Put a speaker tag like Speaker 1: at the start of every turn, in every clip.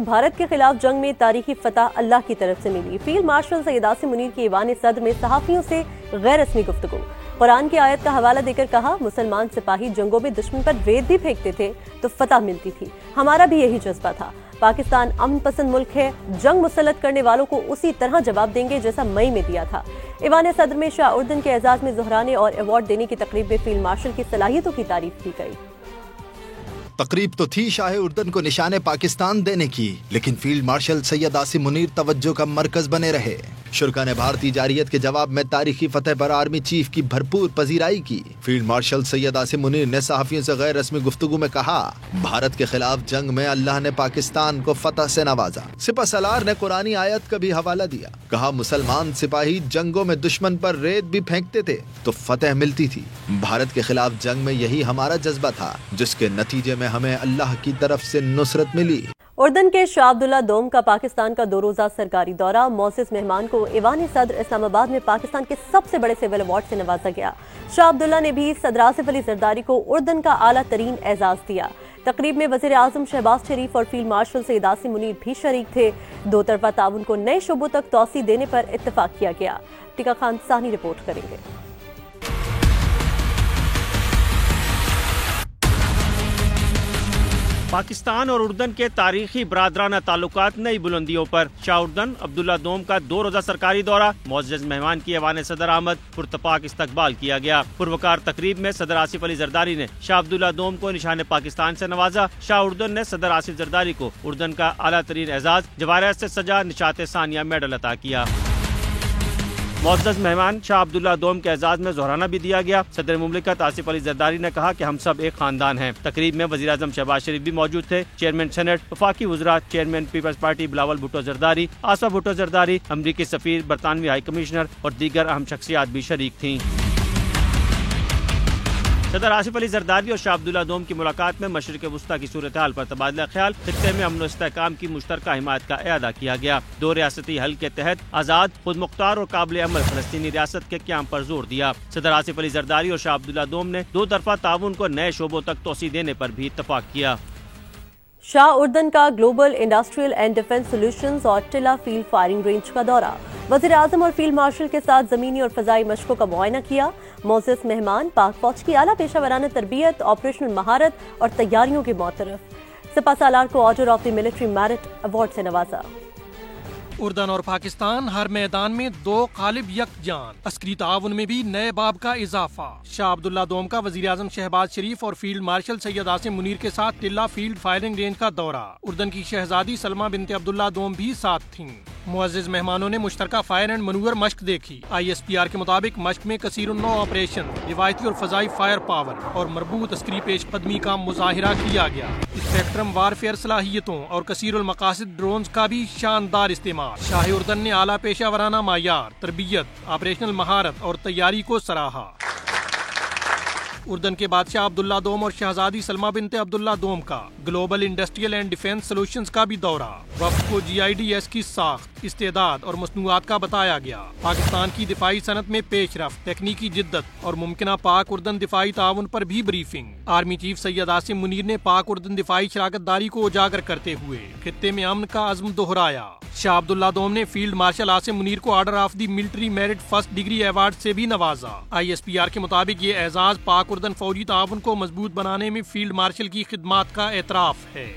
Speaker 1: بھارت کے خلاف جنگ میں تاریخی فتح اللہ کی طرف سے ملی۔ فیلڈ مارشل سید عاصم منیر کی ایوان صدر میں صحافیوں سے غیر رسمی گفتگو۔ قرآن کی آیت کا حوالہ دے کر کہا، مسلمان سپاہی جنگوں میں دشمن پر ریت بھی پھینکتے تھے تو فتح ملتی تھی، ہمارا بھی یہی جذبہ تھا۔ پاکستان امن پسند ملک ہے، جنگ مسلط کرنے والوں کو اسی طرح جواب دیں گے جیسا مئی میں دیا تھا۔ ایوان صدر میں شاہ اردن کے اعزاز میں زہرانے اور ایوارڈ دینے کی تقریب میں فیلڈ مارشل کی صلاحیتوں کی تعریف کی گئی۔
Speaker 2: تقریب تو تھی شاہ اردن کو نشان پاکستان دینے کی، لیکن فیلڈ مارشل سید عاصم منیر توجہ کا مرکز بنے رہے۔ شرکا نے بھارتی جارحیت کے جواب میں تاریخی فتح پر آرمی چیف کی بھرپور پذیرائی کی۔ فیلڈ مارشل سید عاصم منیر نے صحافیوں سے غیر رسمی گفتگو میں کہا، بھارت کے خلاف جنگ میں اللہ نے پاکستان کو فتح سے نوازا۔ سپہ سالار نے قرآنی آیت کا بھی حوالہ دیا، کہا مسلمان سپاہی جنگوں میں دشمن پر ریت بھی پھینکتے تھے تو فتح ملتی تھی۔ بھارت کے خلاف جنگ میں یہی ہمارا جذبہ تھا، جس کے نتیجے میں ہمیں اللہ کی طرف سے نصرت ملی۔
Speaker 1: اردن کے شاہ عبداللہ دوم کا پاکستان کا 2 روزہ سرکاری دورہ۔ معزز مہمان کو ایوان صدر اسلام آباد میں پاکستان کے سب سے بڑے سول ایوارڈ سے نوازا گیا۔ شاہ عبداللہ نے بھی صدر آصف علی زرداری کو اردن کا اعلیٰ ترین اعزاز دیا۔ تقریب میں وزیر اعظم شہباز شریف اور فیلڈ مارشل سید عاصم منیر بھی شریک تھے۔ 2 طرفہ تعاون کو نئے شعبوں تک توسیع دینے پر اتفاق کیا گیا۔ ٹیکا خان ثانی رپورٹ کریں گے۔
Speaker 3: پاکستان اور اردن کے تاریخی برادرانہ تعلقات نئی بلندیوں پر۔ شاہ اردن عبداللہ دوم کا 2 روزہ سرکاری دورہ۔ معزز مہمان کی ایوان صدر آمد، پرتپاک استقبال کیا گیا۔ پروکار تقریب میں صدر آصف علی زرداری نے شاہ عبداللہ دوم کو نشان پاکستان سے نوازا۔ شاہ اردن نے صدر آصف زرداری کو اردن کا اعلیٰ ترین اعزاز جواہرات سے سجا نشاط ثانیہ میڈل عطا کیا۔ معزز مہمان شاہ عبداللہ دوم کے اعزاز میں زہرانہ بھی دیا گیا۔ صدر مملکت آصف علی زرداری نے کہا کہ ہم سب ایک خاندان ہیں۔ تقریب میں وزیر اعظم شہباز شریف بھی موجود تھے۔ چیئرمین سینٹ، وفاقی وزراء، چیئرمین پیپلز پارٹی بلاول بھٹو زرداری، آصفہ بھٹو زرداری، امریکی سفیر، برطانوی ہائی کمشنر اور دیگر اہم شخصیات بھی شریک تھیں۔ صدر آصف علی زرداری اور شاہ عبداللہ دوم کی ملاقات میں مشرق وسطیٰ کی صورتحال پر تبادلہ خیال، خطے میں امن و استحکام کی مشترکہ حمایت کا اعادہ کیا گیا۔ 2 ریاستی حل کے تحت آزاد، خود مختار اور قابل عمل فلسطینی ریاست کے قیام پر زور دیا۔ صدر آصف علی زرداری اور شاہ عبداللہ دوم نے 2 طرفہ تعاون کو نئے شعبوں تک توسیع دینے پر بھی اتفاق کیا۔
Speaker 1: شاہ اردن کا global industrial and defence solutions اور ٹلا فیلڈ فائرنگ رینج کا دورہ۔ وزیر اعظم اور فیلڈ مارشل کے ساتھ زمینی اور فضائی مشقوں کا معائنہ کیا۔ معزز مہمان پاک فوج کی اعلیٰ پیشہ ورانہ تربیت، آپریشنل مہارت اور تیاریوں کے معترف۔ سپہ سالار کو order of the military merit award سے نوازا۔
Speaker 4: اردن اور پاکستان ہر میدان میں 2 غالب یکجان، عسکری تعاون میں بھی نئے باب کا اضافہ۔ شاہ عبداللہ دوم کا وزیر اعظم شہباز شریف اور فیلڈ مارشل سید عاصم منیر کے ساتھ ٹلا فیلڈ فائرنگ رینج کا دورہ۔ اردن کی شہزادی سلمہ بنت عبداللہ دوم بھی ساتھ تھیں۔ معزز مہمانوں نے مشترکہ فائر اینڈ منور مشق دیکھی۔ ISPR کے مطابق مشق میں کثیر النوع آپریشن، روایتی اور فضائی فائر پاور اور مربوط عسکری پیش قدمی کا مظاہرہ کیا گیا۔ اسپیکٹرم وارفیئر صلاحیتوں اور کثیر المقاصد ڈرونز کا بھی شاندار استعمال۔ شاہ اردن نے اعلیٰ پیشہ ورانہ معیار، تربیت، آپریشنل مہارت اور تیاری کو سراہا۔ اردن کے بادشاہ عبداللہ دوم اور شہزادی سلمہ بنت عبداللہ دوم کا global industrial and defence solutions کا بھی دورہ۔ وفد کو GIDS کی ساخت، استعداد اور مصنوعات کا بتایا گیا۔ پاکستان کی دفاعی صنعت میں پیش رفت، تکنیکی جدت اور ممکنہ پاک اردن دفاعی تعاون پر بھی briefing. Army chief Syed Asim Munir نے پاک اردن دفاعی شراکت داری کو اجاگر کرتے ہوئے خطے میں امن کا عزم دہرایا۔ شاہ عبداللہ دوم نے فیلڈ مارشل عاصم منیر کو order of the military merit first degree award سے بھی نوازا۔ ISPR کے مطابق یہ اعزاز پاک اردن فوجی تعاون کو مضبوط بنانے میں فیلڈ مارشل کی خدمات کا اعتراف ہے۔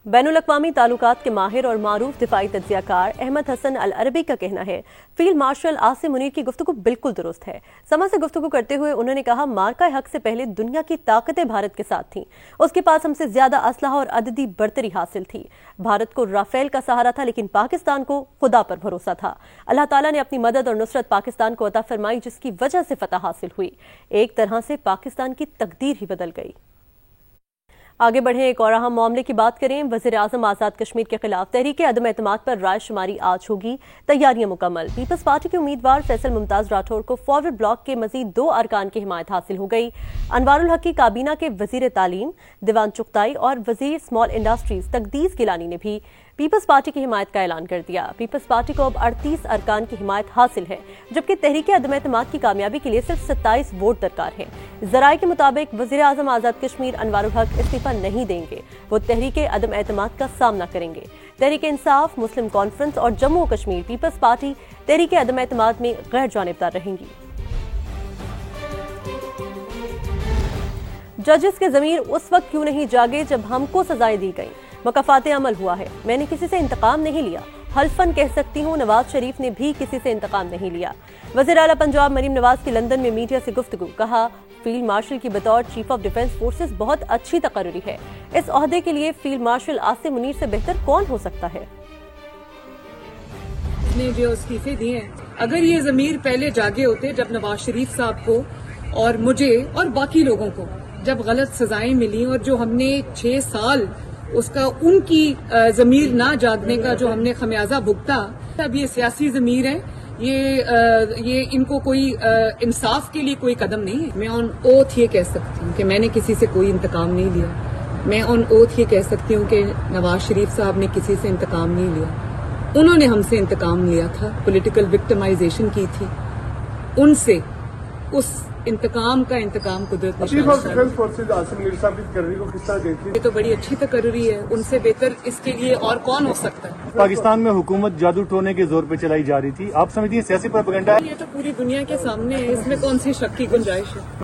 Speaker 1: بین الاقوامی تعلقات کے ماہر اور معروف دفاعی تجزیہ کار احمد حسن العربی کا کہنا ہے، فیلڈ مارشل عاصم منیر کی گفتگو بالکل درست ہے۔ سما سے گفتگو کرتے ہوئے انہوں نے کہا، مارکہ حق سے پہلے دنیا کی طاقتیں بھارت کے ساتھ تھیں، اس کے پاس ہم سے زیادہ اسلحہ اور عددی برتری حاصل تھی۔ بھارت کو رافیل کا سہارا تھا، لیکن پاکستان کو خدا پر بھروسہ تھا۔ اللہ تعالیٰ نے اپنی مدد اور نصرت پاکستان کو عطا فرمائی، جس کی وجہ سے فتح حاصل ہوئی۔ ایک طرح سے پاکستان کی تقدیر ہی بدل گئی۔ آگے بڑھیں، ایک اور اہم معاملے کی بات کریں۔ وزیر اعظم آزاد کشمیر کے خلاف تحریک عدم اعتماد پر رائے شماری آج ہوگی، تیاریاں مکمل۔ پیپلز پارٹی کے امیدوار فیصل ممتاز راٹھور کو فارورڈ بلاک کے مزید 2 ارکان کی حمایت حاصل ہو گئی۔ انوار الحق کی کابینہ کے وزیر تعلیم دیوان چغتائی اور وزیر اسمال انڈسٹریز تقدیس گیلانی نے بھی پیپلز پارٹی کی حمایت کا اعلان کر دیا۔ پیپلز پارٹی کو اب 38 ارکان کی حمایت حاصل ہے، جبکہ تحریک عدم اعتماد کی کامیابی کے لیے صرف 27 ووٹ درکار ہیں۔ ذرائع کے مطابق وزیر اعظم آزاد کشمیر انوار الحق استعفیٰ نہیں دیں گے، وہ تحریک عدم اعتماد کا سامنا کریں گے۔ تحریک انصاف، مسلم کانفرنس اور جموں و کشمیر پیپلز پارٹی تحریک عدم اعتماد میں غیر جانبدار رہیں گی۔ ججز کے ضمیر اس وقت کیوں نہیں جاگے جب ہم کو سزائیں دی گئیں؟ مکافات عمل ہوا ہے، میں نے کسی سے انتقام نہیں لیا، حلفاً کہہ سکتی ہوں نواز شریف نے بھی کسی سے انتقام نہیں لیا۔ وزیر اعلیٰ پنجاب مریم نواز کی لندن میں میڈیا سے گفتگو، کہا فیلڈ مارشل کی بطور چیف آف ڈیفنس فورسز بہت اچھی تقرری ہے، اس عہدے کے لیے فیلڈ مارشل عاصم منیر سے بہتر کون ہو سکتا ہے؟
Speaker 5: نے جو استعفے دیے ہیں، اگر یہ ضمیر پہلے جاگے ہوتے جب نواز شریف صاحب کو اور مجھے اور باقی لوگوں کو جب غلط سزائیں ملی اور جو ہم نے 6 سال اس کا ان کی ضمیر نہ جاگنے کا جو ہم نے خمیازہ بھگتا، اب یہ سیاسی ضمیر ہے، یہ ان کو کوئی انصاف کے لیے کوئی قدم نہیں ہے۔ میں آن اوتھ یہ کہہ سکتی ہوں کہ میں نے کسی سے کوئی انتقام نہیں لیا۔ میں آن اوتھ یہ کہہ سکتی ہوں کہ نواز شریف صاحب نے کسی سے انتقام نہیں لیا، انہوں نے ہم سے انتقام لیا تھا، پولیٹیکل وکٹمائزیشن کی تھی، ان سے اس انتقام قدرت نے۔
Speaker 6: Chief of defence forces Asim Munir صاحب کی تقرری کو کس طرح دیکھتے ہیں؟
Speaker 5: یہ تو بڑی اچھی تقرری ہے، ان سے بہتر اس کے لیے اور کون ہو سکتا ہے؟
Speaker 6: پاکستان میں حکومت جادو ٹونے کے زور پہ چلائی جا رہی تھی، آپ سمجھتی ہیں سیاسی پروپیگنڈا ہے؟
Speaker 5: یہ تو پوری دنیا کے سامنے ہے، اس میں کون سی شک کی گنجائش ہے؟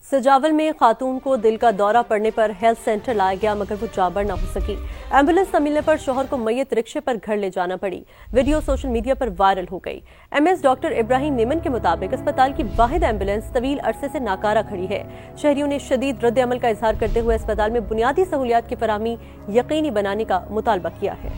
Speaker 1: سجاول میں خاتون کو دل کا دورہ پڑنے پر ہیلتھ سینٹر لایا گیا مگر وہ جابر نہ ہو سکی۔ ایمبولینس نہ ملنے پر شوہر کو میت رکشے پر گھر لے جانا پڑی۔ ویڈیو سوشل میڈیا پر وائرل ہو گئی۔ M S doctor Ebrahim neon کے مطابق اسپتال کی واحد ایمبولینس طویل عرصے سے ناکارہ کھڑی ہے۔ شہریوں نے شدید رد عمل کا اظہار کرتے ہوئے اسپتال میں بنیادی سہولیات کی فراہمی یقینی بنانے کا مطالبہ کیا ہے۔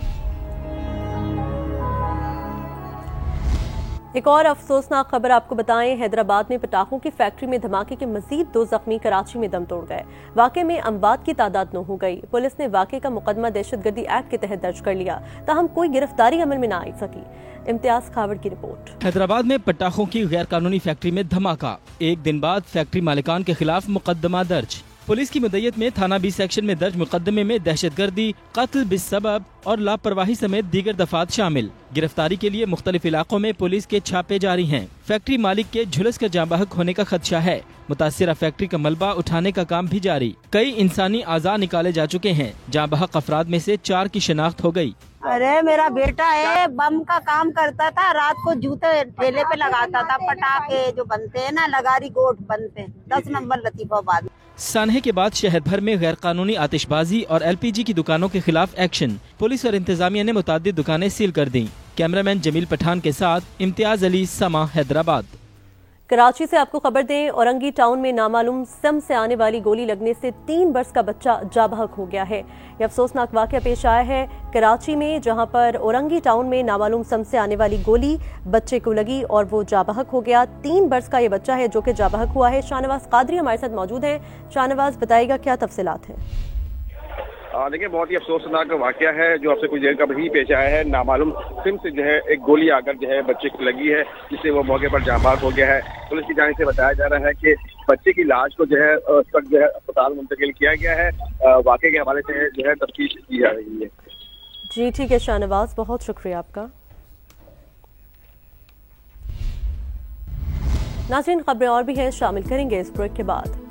Speaker 1: ایک اور افسوسناک خبر آپ کو بتائیں، حیدرآباد میں پٹاخوں کی فیکٹری میں دھماکے کے مزید 2 زخمی کراچی میں دم توڑ گئے۔ واقعے میں اموات کی تعداد 9 ہو گئی۔ پولیس نے واقعے کا مقدمہ دہشت گردی ایکٹ کے تحت درج کر لیا، تاہم کوئی گرفتاری عمل میں نہ آ سکی۔ امتیاز کھاوڑ کی رپورٹ۔
Speaker 7: حیدرآباد میں پٹاخوں کی غیر قانونی فیکٹری میں دھماکہ، 1 دن بعد فیکٹری مالکان کے خلاف مقدمہ درج۔ پولیس کی مدعیت میں تھانہ بی سیکشن میں درج مقدمے میں دہشت گردی، قتل بالسبب اور لاپرواہی سمیت دیگر دفعات شامل۔ گرفتاری کے لیے مختلف علاقوں میں پولیس کے چھاپے جاری ہیں۔ فیکٹری مالک کے جھلس کر جاں بحق ہونے کا خدشہ ہے۔ متاثرہ فیکٹری کا ملبہ اٹھانے کا کام بھی جاری۔ کئی انسانی اعضاء نکالے جا چکے ہیں۔ جاں بحق افراد میں سے 4 کی شناخت ہو گئی۔
Speaker 8: ارے میرا بیٹا ہے، بم کا کام کرتا تھا، رات کو جوتے ٹھیلے پہ لگاتا تھا، پٹاخے جو بنتے ہیں نا، لگاری گوٹ بنتے ہیں، 10 نمبر لطیفہ آباد۔
Speaker 7: سانحے کے بعد شہر بھر میں غیر قانونی آتش بازی اور LPG کی دکانوں کے خلاف ایکشن۔ پولیس اور انتظامیہ نے متعدد دکانیں سیل کر دیں۔ کیمرامین جمیل پٹھان کے ساتھ امتیاز علی، سما، حیدرآباد۔
Speaker 1: کراچی سے آپ کو خبر دیں، اورنگی ٹاؤن میں نامعلوم سم سے آنے والی گولی لگنے سے 3 برس کا بچہ جاں بحق ہو گیا ہے۔ یہ افسوسناک واقعہ پیش آیا ہے کراچی میں، جہاں پر اورنگی ٹاؤن میں نامعلوم سم سے آنے والی گولی بچے کو لگی اور وہ جاں بحق ہو گیا۔ 3 برس کا یہ بچہ ہے جو کہ جاں بحق ہوا ہے۔ شاہنواز قادری ہمارے ساتھ موجود ہیں۔ شاہنواز، بتائے گا کیا تفصیلات ہیں؟
Speaker 9: دیکھیں، بہت ہی افسوسناک واقعہ ہے جو آپ سے کچھ دیر قبل ہی پیش آیا ہے۔ نامعلوم سم سے جو ہے ایک گولی آ کر جو ہے بچے کو لگی ہے، جس سے وہ موقع پر جاں بحق ہو گیا ہے۔ پولیس کی جانب سے بتایا جا رہا ہے کہ بچے کی لاش کو جو ہے اس وقت جو ہے اسپتال منتقل کیا گیا ہے۔ واقعے کے حوالے سے جو ہے تفتیش کی جا رہی ہے۔
Speaker 1: جی ٹھیک ہے شاہنواز، بہت شکریہ آپ کا۔ ناظرین، خبریں اور بھی ہیں، شامل کریں گے اس بریک کے بعد۔